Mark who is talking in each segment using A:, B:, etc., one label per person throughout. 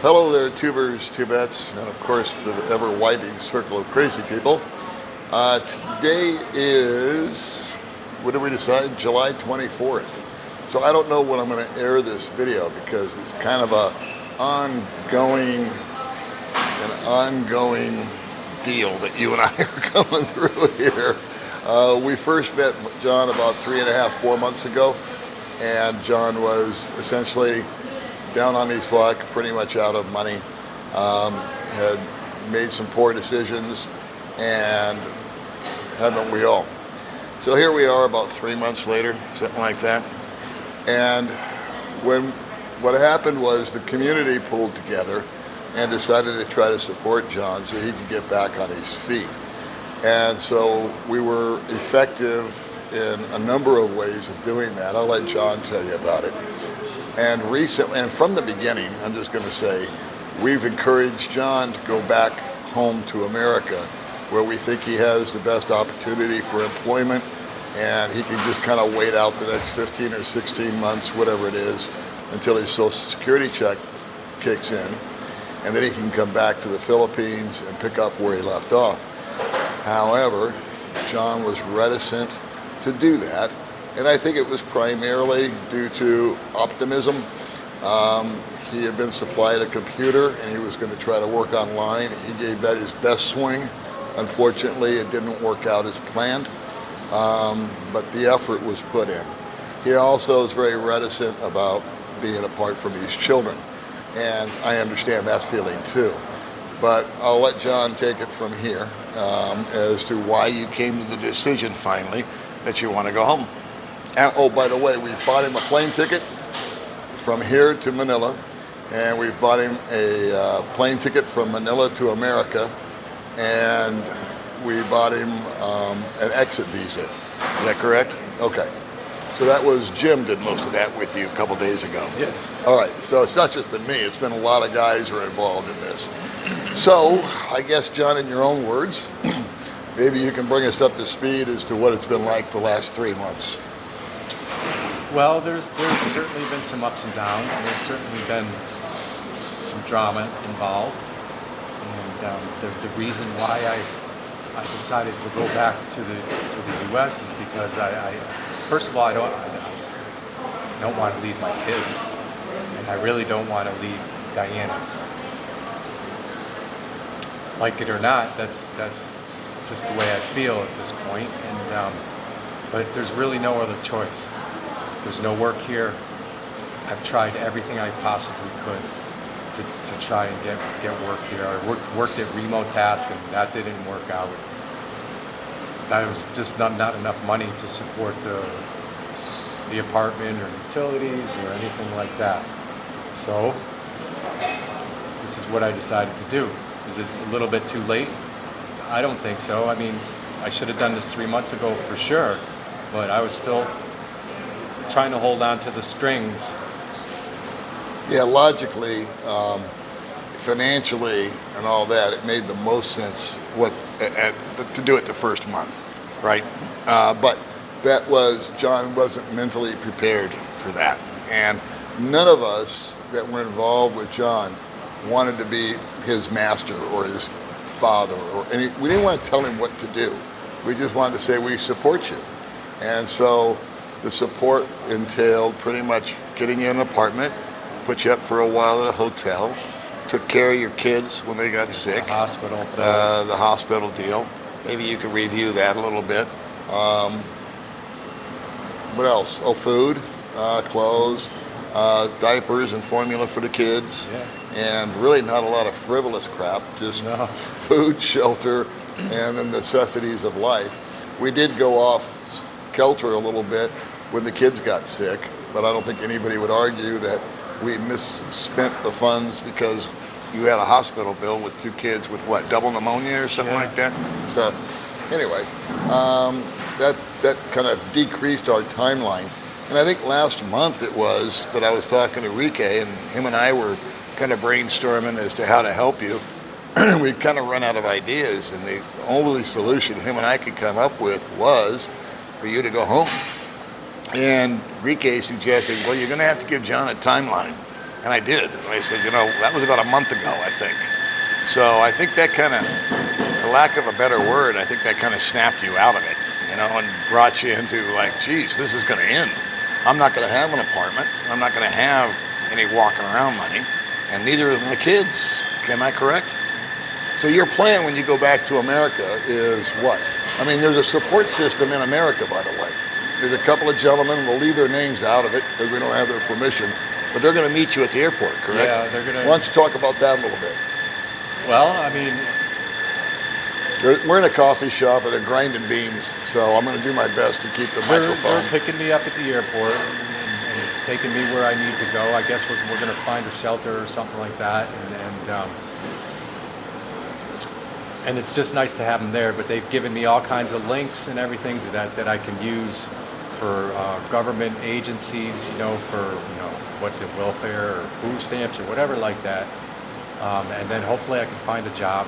A: Hello there, tubers, tubettes, and of course the ever-widening circle of crazy people. Today is, what did we decide? July 24th. So I don't know when I'm going to air this video because it's kind of an ongoing deal that you and I are going through here. We first met John about 3.5, 4 months ago, and John was essentially down on his luck, pretty much out of money, had made some poor decisions, and haven't we all? So here we are about 3 months later, something like that. And what happened was the community pulled together and decided to try to support John so he could get back on his feet. And so we were effective in a number of ways of doing that. I'll let John tell you about it. And recently, and from the beginning, I'm just going to say, we've encouraged John to go back home to America, where we think he has the best opportunity for employment, and he can just kind of wait out the next 15 or 16 months, whatever it is, until his Social Security check kicks in, and then he can come back to the Philippines and pick up where he left off. However, John was reticent to do that. And I think it was primarily due to optimism. He had been supplied a computer and he was going to try to work online. He gave that his best swing. Unfortunately, it didn't work out as planned, but the effort was put in. He also is very reticent about being apart from his children, and I understand that feeling too. But I'll let John take it from here as to why you came to the decision finally that you want to go home. Oh, by the way, we've bought him a plane ticket from here to Manila, and we've bought him a plane ticket from Manila to America, and we bought him an exit visa. Is that correct? Okay. So that was, Jim did most of that with you a couple days ago.
B: Yes.
A: All right, so it's not just been me, it's been a lot of guys who are involved in this. So, I guess, John, in your own words, maybe you can bring us up to speed as to what it's been like the last 3 months.
B: Well, there's certainly been some ups and downs, and there's certainly been some drama involved. And the reason why I decided to go back to the U.S. is because I first of all, I don't want to leave my kids, and I really don't want to leave Diana. Like it or not, that's just the way I feel at this point. And but there's really no other choice. There's no work here. I've tried everything I possibly could to try and get work here. I worked at remote task, and that didn't work out. That was just not enough money to support the apartment or utilities or anything like that. So this is what I decided to do. Is it a little bit too late? I don't think so. I mean, I should have done this 3 months ago for sure, but I was still trying to hold on to the strings.
A: Yeah, logically, financially, and all that, it made the most sense to do it the first month, right? But that was, John wasn't mentally prepared for that. And none of us that were involved with John wanted to be his master or his father or we didn't want to tell him what to do. We just wanted to say, we support you. And so the support entailed pretty much getting you an apartment, put you up for a while at a hotel, took care of your kids when they got sick.
B: The hospital.
A: The hospital deal. Maybe you could review that a little bit. What else? Oh, food, clothes, diapers and formula for the kids.
B: Yeah.
A: And really not a lot of frivolous crap, just food, shelter, and the necessities of life. We did go off kilter a little bit when the kids got sick, but I don't think anybody would argue that we misspent the funds because you had a hospital bill with 2 kids with what, double pneumonia or something like that? So anyway, that kind of decreased our timeline. And I think last month it was that I was talking to Rike, and him and I were kind of brainstorming as to how to help you. We'd kind of run out of ideas, and the only solution him and I could come up with was for you to go home. And Rike suggested, well, you're going to have to give John a timeline. And I did. And I said, that was about a month ago, I think. So I think that kind of, for lack of a better word, I think that kind of snapped you out of it, and brought you into like, geez, this is going to end. I'm not going to have an apartment. I'm not going to have any walking around money, and neither of my kids. Am I correct? So your plan when you go back to America is what? I mean, there's a support system in America, by the way. There's a couple of gentlemen, we'll leave their names out of it because we don't have their permission, but they're going to meet you at the airport, correct?
B: Yeah, they're going to.
A: Why don't you talk about that a little bit?
B: Well, I mean,
A: we're in a coffee shop and they're grinding beans, so I'm going to do my best to keep the microphone.
B: They're picking me up at the airport and taking me where I need to go. I guess we're going to find a shelter or something like that, and it's just nice to have them there. But they've given me all kinds of links and everything that I can use for government agencies, for what's it, welfare or food stamps or whatever like that. And then hopefully I can find a job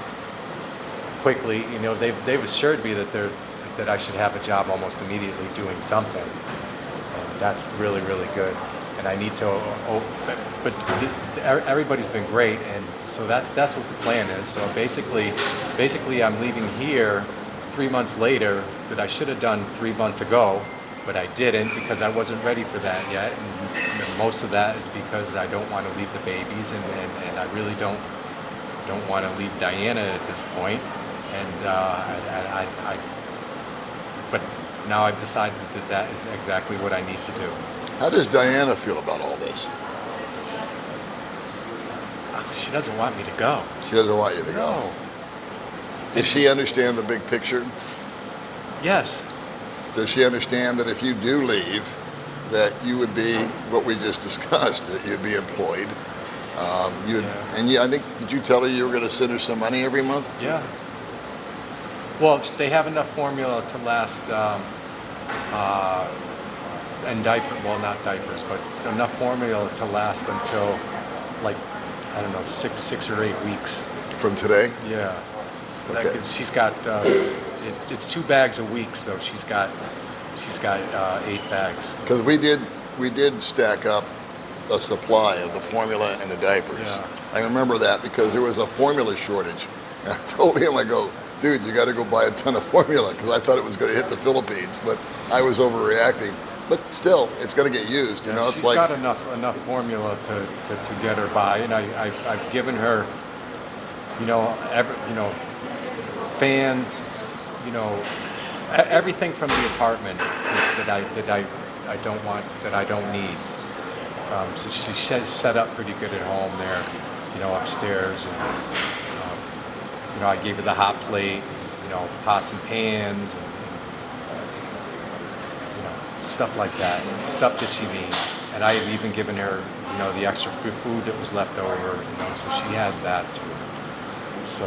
B: quickly. They've assured me that I should have a job almost immediately doing something. And that's really, really good. And I need to, but everybody's been great. And so that's what the plan is. So basically I'm leaving here 3 months later that I should have done 3 months ago, but I didn't because I wasn't ready for that yet. And most of that is because I don't want to leave the babies, and I really don't want to leave Diana at this point. And but now I've decided that is exactly what I need to do.
A: How does Diana feel about all this?
B: She doesn't want me to go.
A: She doesn't want you to go.
B: No.
A: Does she understand the big picture?
B: Yes.
A: Does she understand that if you do leave, that you would be what we just discussed, that you'd be employed? I think, did you tell her you were going to send her some money every month?
B: Yeah. Well, they have enough formula to last, and not diapers, but enough formula to last until, like, I don't know, six or 8 weeks.
A: From today?
B: Yeah. So
A: Okay.
B: She's got, it's 2 bags a week, so she's got 8 bags.
A: Because we did stack up a supply of the formula and the diapers.
B: Yeah.
A: I remember that because there was a formula shortage. And I told him, I go, dude, you got to go buy a ton of formula because I thought it was going to hit the Philippines, but I was overreacting. But still, it's going to get used.
B: Yeah,
A: it's
B: she's
A: like
B: got enough formula to get her by, and I've given her, fans, everything from the apartment that I don't want, that I don't need. So she's set up pretty good at home there, upstairs, and I gave her the hot plate, pots and pans, and stuff like that, stuff that she needs. And I have even given her, the extra food that was left over, so she has that too. So.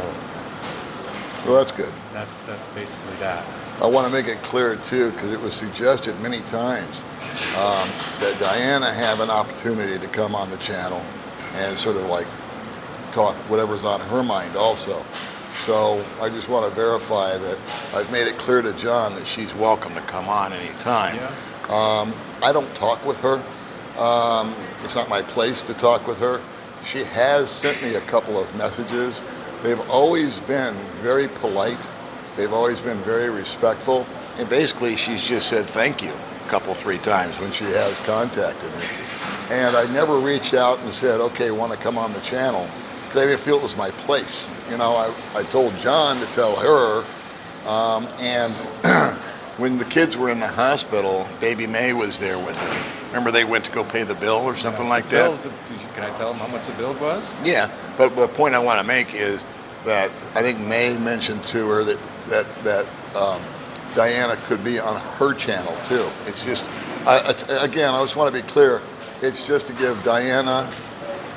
A: well, that's good.
B: That's basically that.
A: I want to make it clear too, because it was suggested many times that Diana have an opportunity to come on the channel and sort of like talk whatever's on her mind also. So I just want to verify that I've made it clear to John that she's welcome to come on anytime.
B: Yeah.
A: I don't talk with her. It's not my place to talk with her. She has sent me a couple of messages. They've always been very polite. They've always been very respectful. And basically, she's just said thank you a couple, 3 times when she has contacted me. And I never reached out and said, okay, want to come on the channel, because I didn't feel it was my place. I told John to tell her. And when the kids were in the hospital, baby May was there with them. Remember they went to go pay the bill or something like that?
B: Can I tell them how much the bill was?
A: Yeah, but the point I want to make is that I think May mentioned to her that Diana could be on her channel too. It's just, again, I just want to be clear, it's just to give Diana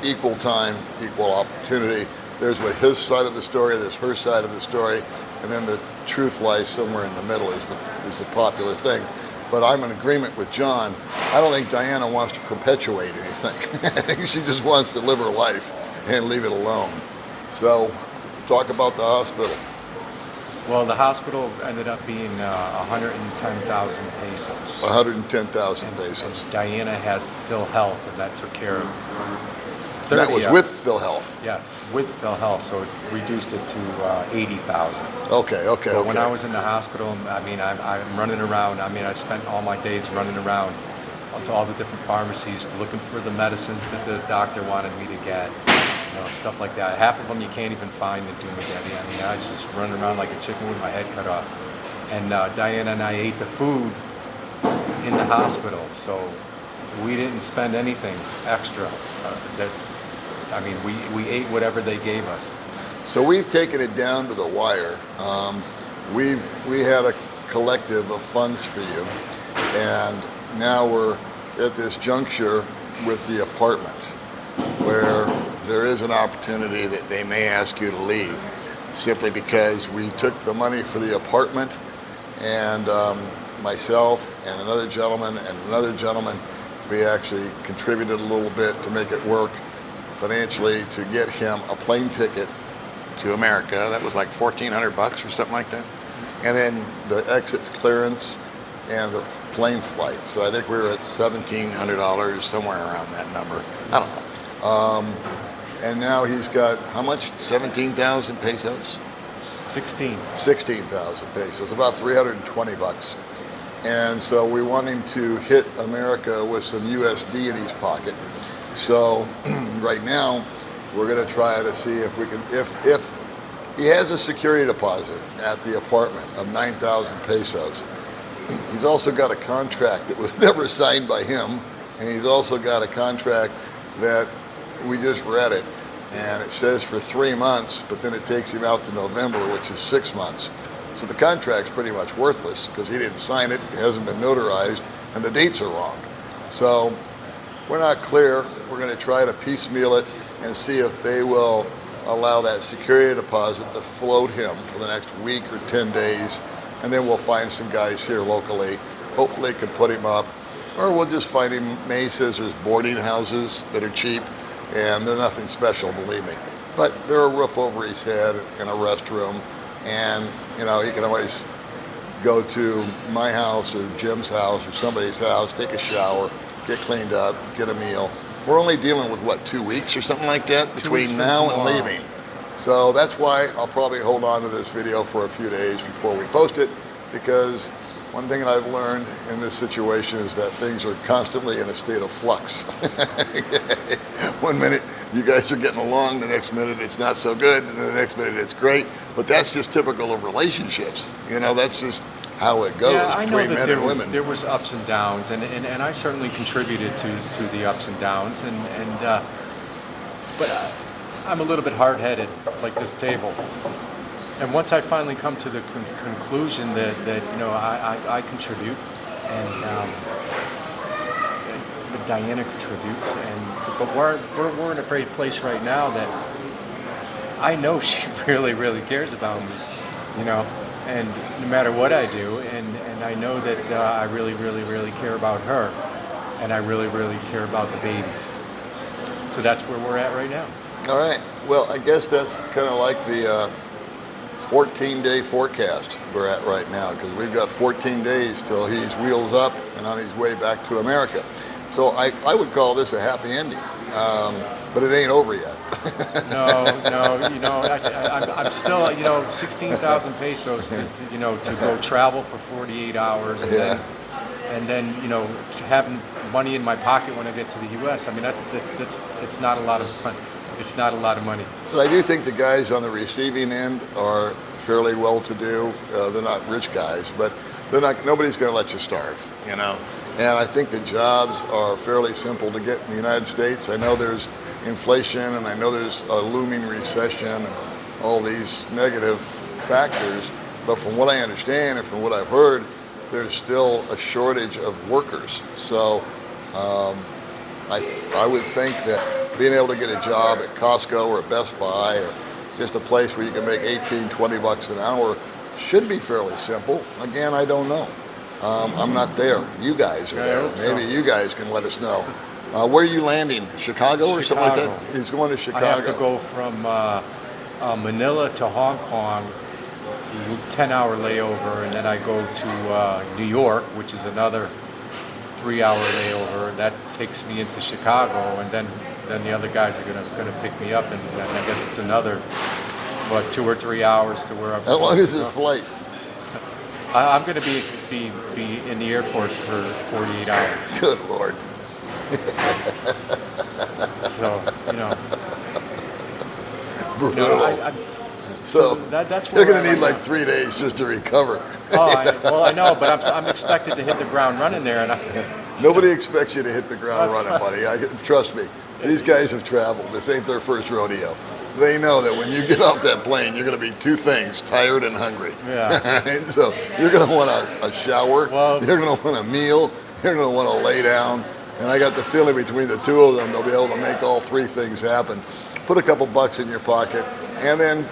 A: equal time, equal opportunity. There's his side of the story, there's her side of the story, and then the truth lies somewhere in the middle is the popular thing. But I'm in agreement with John. I don't think Diana wants to perpetuate anything. I think she just wants to live her life and leave it alone. So, talk about the hospital.
B: Well, the hospital ended up being 110,000 pesos.
A: 110,000 pesos.
B: And Diana had Phil Health, and that took care of
A: And that
B: 30,
A: was with PhilHealth.
B: Yes, with PhilHealth, so it reduced it to 80,000.
A: Okay, okay,
B: But
A: okay.
B: when I was in the hospital, I mean, I'm running around. I mean, I spent all my days running around to all the different pharmacies looking for the medicines that the doctor wanted me to get, stuff like that. Half of them you can't even find in Dumageddon. I mean, I was just running around like a chicken with my head cut off. And Diana and I ate the food in the hospital, so we didn't spend anything extra. We ate whatever they gave us.
A: So we've taken it down to the wire. We had a collective of funds for you, and now we're at this juncture with the apartment where there is an opportunity that they may ask you to leave simply because we took the money for the apartment, and myself and another gentleman, we actually contributed a little bit to make it work financially to get him a plane ticket to America. That was like $1,400 or something like that. And then the exit clearance and the plane flight. So I think we were at $1,700, somewhere around that number. I don't know. And now he's got, how much? 17,000 pesos? 16,000 pesos, about $320. And so we want him to hit America with some USD in his pocket. So right now, we're going to try to see if we can, if he has a security deposit at the apartment of 9,000 pesos. He's also got a contract that was never signed by him, and he's also got a contract that we just read it, and it says for 3 months, but then it takes him out to November, which is 6 months. So the contract's pretty much worthless because he didn't sign it, it hasn't been notarized, and the dates are wrong. So we're not clear. We're going to try to piecemeal it and see if they will allow that security deposit to float him for the next week or 10 days, and then we'll find some guys here locally. Hopefully can put him up, or we'll just find him, May says there's boarding houses that are cheap, and they're nothing special, believe me. But they're a roof over his head and a restroom, and he can always go to my house or Jim's house or somebody's house, take a shower, get cleaned up, get a meal. We're only dealing with, 2 weeks or something like that between now and leaving. So that's why I'll probably hold on to this video for a few days before we post it, because one thing I've learned in this situation is that things are constantly in a state of flux. 1 minute you guys are getting along, the next minute it's not so good, and the next minute it's great. But that's just typical of relationships. That's just how it goes between men and women.
B: There was ups and downs, and I certainly contributed to the ups and downs, but I'm a little bit hard-headed, like this table. And once I finally come to the conclusion that I contribute, and Diana contributes, but we're in a great place right now that I know she really, really cares about me, and no matter what I do, and I know that I really, really, really care about her, and I really, really care about the babies. So that's where we're at right now.
A: All right. Well, I guess that's kind of like the 14-day forecast we're at right now, because we've got 14 days till he's wheels up and on his way back to America. So I would call this a happy ending, but it ain't over yet.
B: No, I'm still, 16,000 pesos to go travel for 48 hours, and then having money in my pocket when I get to the U.S. I mean, it's not a lot of fun. It's not a lot of money.
A: But I do think the guys on the receiving end are fairly well-to-do. They're not rich guys, but nobody's going to let you starve, And I think the jobs are fairly simple to get in the United States. I know there's inflation, and I know there's a looming recession and all these negative factors. But from what I understand and from what I've heard, there's still a shortage of workers. So I would think that being able to get a job at Costco or Best Buy or just a place where you can make 18, 20 bucks an hour should be fairly simple. Again, I don't know. I'm not there. You guys are there. Maybe you guys can let us know. Where are you landing? Chicago or something like that? He's going to Chicago.
B: I have to go from Manila to Hong Kong, 10-hour layover, and then I go to New York, which is another 3-hour layover. That takes me into Chicago, and then then the other guys are gonna pick me up, and I guess it's another, what, 2 or 3 hours to where I'm.
A: How long is this flight?
B: I'm gonna be in the airports for 48 hours.
A: Good Lord.
B: So
A: Brutal.
B: so that's where
A: you're going to
B: I'm
A: need like
B: at.
A: 3 days just to recover.
B: Well, I know, but I'm expected to hit the ground running there, and
A: Nobody expects you to hit the ground running, buddy. Trust me. These guys have traveled. This ain't their first rodeo. They know that when you get off that plane, you're going to be two things: tired and hungry.
B: Yeah.
A: Right? So you're going to want a shower.
B: Well,
A: you're going to want a meal. You're going to want to lay down. And I got the feeling between the two of them, they'll be able to make all three things happen. Put a couple bucks in your pocket, and then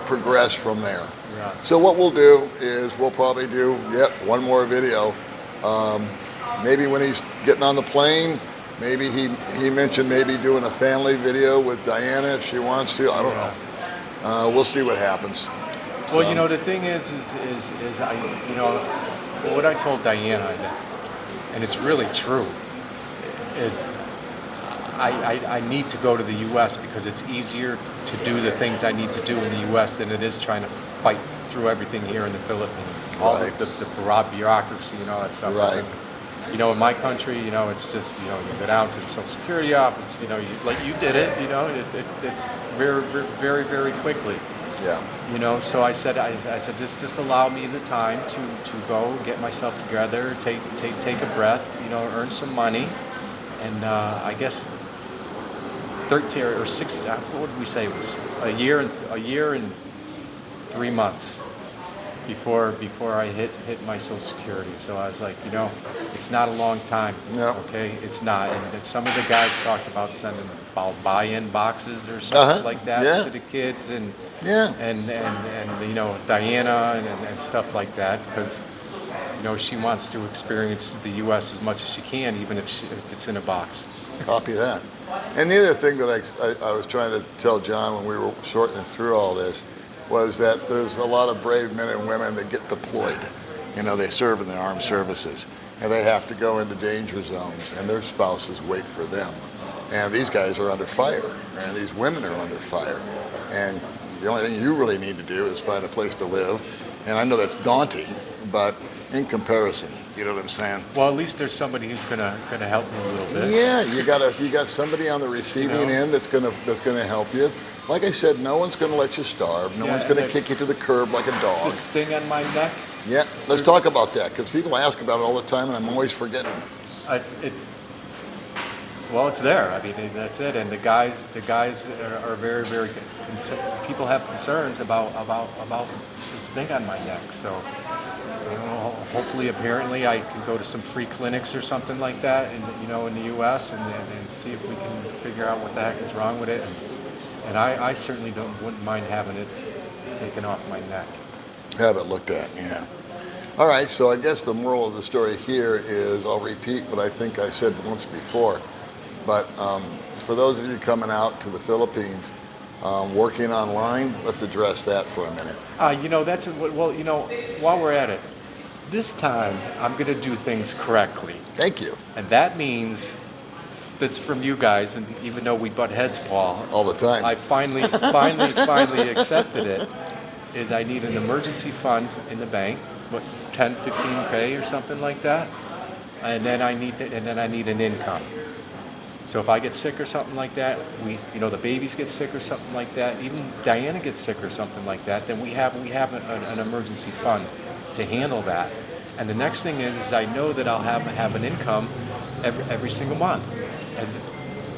A: progress from there.
B: Yeah.
A: So what we'll do is we'll probably do one more video. Maybe when he's getting on the plane, maybe he mentioned maybe doing a family video with Diana if she wants to. I don't know. We'll see what happens.
B: Well, the thing is I, what I told Diana, and it's really true, is I need to go to the U.S. because it's easier to do the things I need to do in the U.S. than it is trying to fight through everything here in the Philippines. All the bureaucracy and all that stuff.
A: Right.
B: It's, in my country, it's just, you go down to the Social Security office, like you did it, it's very, very, very quickly.
A: Yeah.
B: So I said, just allow me the time to go get myself together, take a breath, earn some money, and I guess 13 or 6. What did we say? It was a year and 3 months before I hit my Social Security. So I was like, it's not a long time.
A: No.
B: Okay, it's not. And some of the guys talked about sending buy-in boxes or something like that to the kids, and Diana and stuff like that, because she wants to experience the U.S. as much as she can, even if it's in a box.
A: Copy that. And the other thing that I was trying to tell John when we were sorting through all this was that there's a lot of brave men and women that get deployed. They serve in the armed services, and they have to go into danger zones, and their spouses wait for them. And these guys are under fire, and these women are under fire. And the only thing you really need to do is find a place to live. And I know that's daunting, but in comparison, you know what I'm saying?
B: Well, at least there's somebody who's gonna help me a little bit.
A: Yeah, you got somebody on the receiving end that's gonna help you. Like I said, no one's gonna let you starve. No one's gonna kick you to the curb like a dog.
B: This thing on my neck.
A: Yeah, let's talk about that, because people ask about it all the time, and I'm always forgetting.
B: Well, it's there. I mean, that's it. And the guys are very, very. People have concerns about this thing on my neck. So, hopefully, apparently, I can go to some free clinics or something like that, in the U.S. and see if we can figure out what the heck is wrong with it. And I certainly wouldn't mind having it taken off my neck.
A: Have it looked at, yeah. All right, so I guess the moral of the story here is, I'll repeat what I think I said once before, but for those of you coming out to the Philippines, working online, let's address that for a minute.
B: While we're at it, this time I'm going to do things correctly.
A: Thank you.
B: And that means that's from you guys, and even though we butt heads, Paul,
A: all the time,
B: I finally accepted it. Is I need an emergency fund in the bank, what, 10, 15K or something like that, and then I need an income. So if I get sick or something like that, the babies get sick or something like that, even Diana gets sick or something like that, then we have an emergency fund to handle that. And the next thing is I know that I'll have an income every single month. And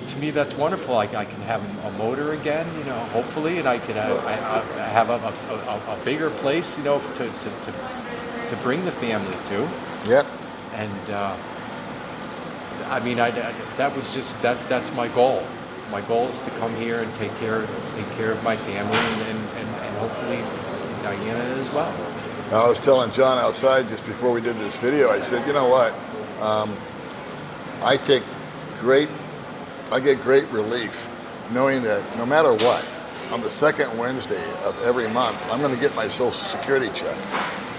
B: to me, that's wonderful. I can have a motor again, hopefully, and I can have a bigger place, to bring the family to.
A: Yep.
B: And that's my goal. My goal is to come here and take care of my family and hopefully Diana as well.
A: I was telling John outside just before we did this video, I said, you know what? I get great relief knowing that no matter what, on the second Wednesday of every month, I'm going to get my Social Security check.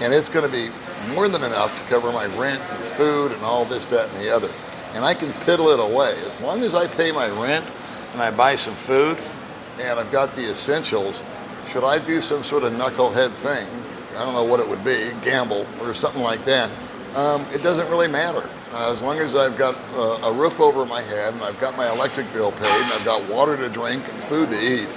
A: And it's going to be more than enough to cover my rent and food and all this, that, and the other. And I can piddle it away. As long as I pay my rent and I buy some food and I've got the essentials, should I do some sort of knucklehead thing? I don't know what it would be, gamble or something like that. It doesn't really matter. As long as I've got a roof over my head and I've got my electric bill paid and I've got water to drink and food to eat,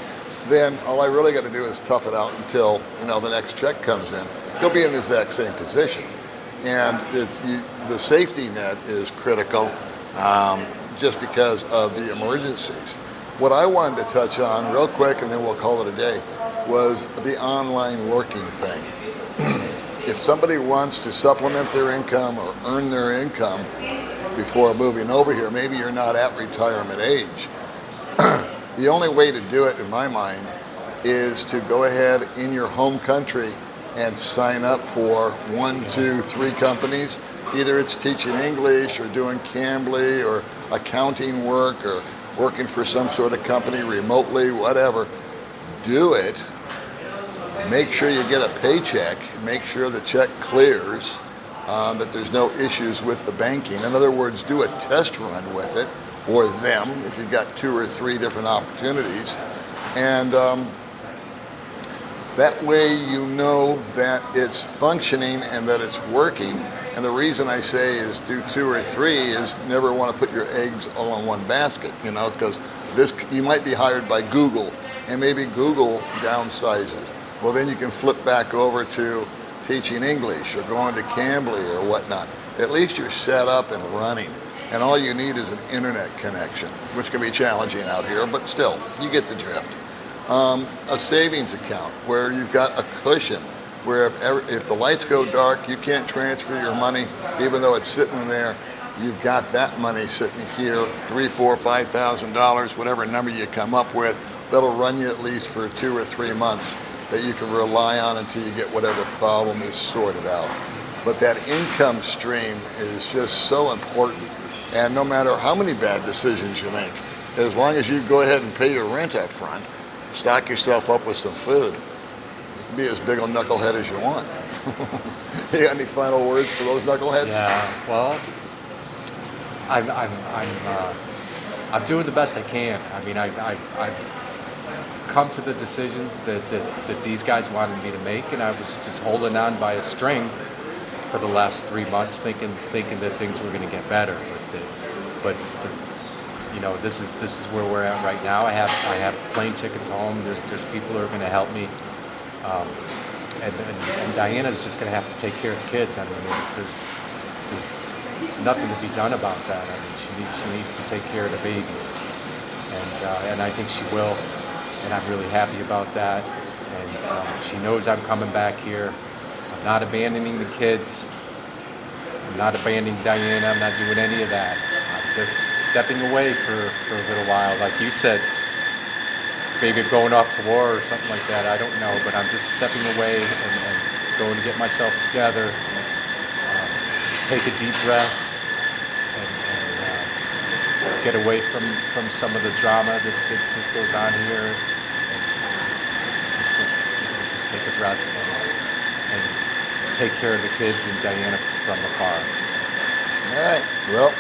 A: then all I really got to do is tough it out until the next check comes in. You'll be in the exact same position. And the safety net is critical just because of the emergencies. What I wanted to touch on real quick, and then we'll call it a day, was the online working thing. If somebody wants to supplement their income or earn their income before moving over here, maybe you're not at retirement age. The only way to do it, in my mind, is to go ahead in your home country and sign up for 1, 2, 3 companies. Either it's teaching English or doing Cambly or accounting work or working for some sort of company remotely, whatever. Do it. Make sure you get a paycheck. Make sure the check clears, that there's no issues with the banking. In other words, do a test run with it, or them, if you've got 2 or 3 different opportunities. And that way you know that it's functioning and that it's working. And the reason I say is do 2 or 3 is never want to put your eggs all in one basket, because you might be hired by Google, and maybe Google downsizes. Well, then you can flip back over to teaching English or going to Cambly or whatnot. At least you're set up and running. And all you need is an internet connection, which can be challenging out here, but still, you get the drift. A savings account where you've got a cushion, where if the lights go dark, you can't transfer your money, even though it's sitting there. You've got that money sitting here, $3,000, $4,000, $5,000, whatever number you come up with, that'll run you at least for 2 or 3 months that you can rely on until you get whatever problem is sorted out. But that income stream is just so important. And no matter how many bad decisions you make, as long as you go ahead and pay your rent up front, stock yourself up with some food, you can be as big a knucklehead as you want. You got any final words for those knuckleheads?
B: Yeah, well, I'm doing the best I can. I mean, I've come to the decisions that these guys wanted me to make, and I was just holding on by a string for the last 3 months, thinking that things were going to get better. But this is where we're at right now. I have plane tickets home. There's people who are going to help me, and Diana's just going to have to take care of the kids. I mean, there's nothing to be done about that. I mean, she needs to take care of the babies, and I think she will. And I'm really happy about that. And she knows I'm coming back here. I'm not abandoning the kids. I'm not abandoning Diana. I'm not doing any of that. I'm just stepping away for a little while. Like you said, maybe going off to war or something like that. I don't know. But I'm just stepping away and going to get myself together, take a deep breath, and get away from some of the drama that goes on here. Just take a breath and take care of the kids and Diana from afar.
A: All right. Well,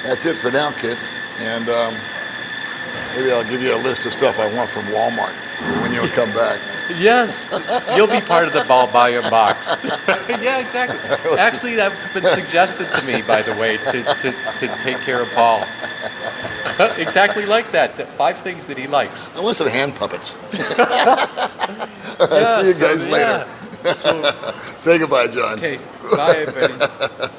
A: that's it for now, kids. And maybe I'll give you a list of stuff I want from Walmart for when you come back.
B: Yes, you'll be part of the ball volume box. Yeah, exactly. Actually, that's been suggested to me, by the way, to take care of Paul. Exactly like that. 5 things that he likes.
A: I want some hand puppets. All right, see you guys later.
B: So,
A: say goodbye, John.
B: Okay, bye, everybody.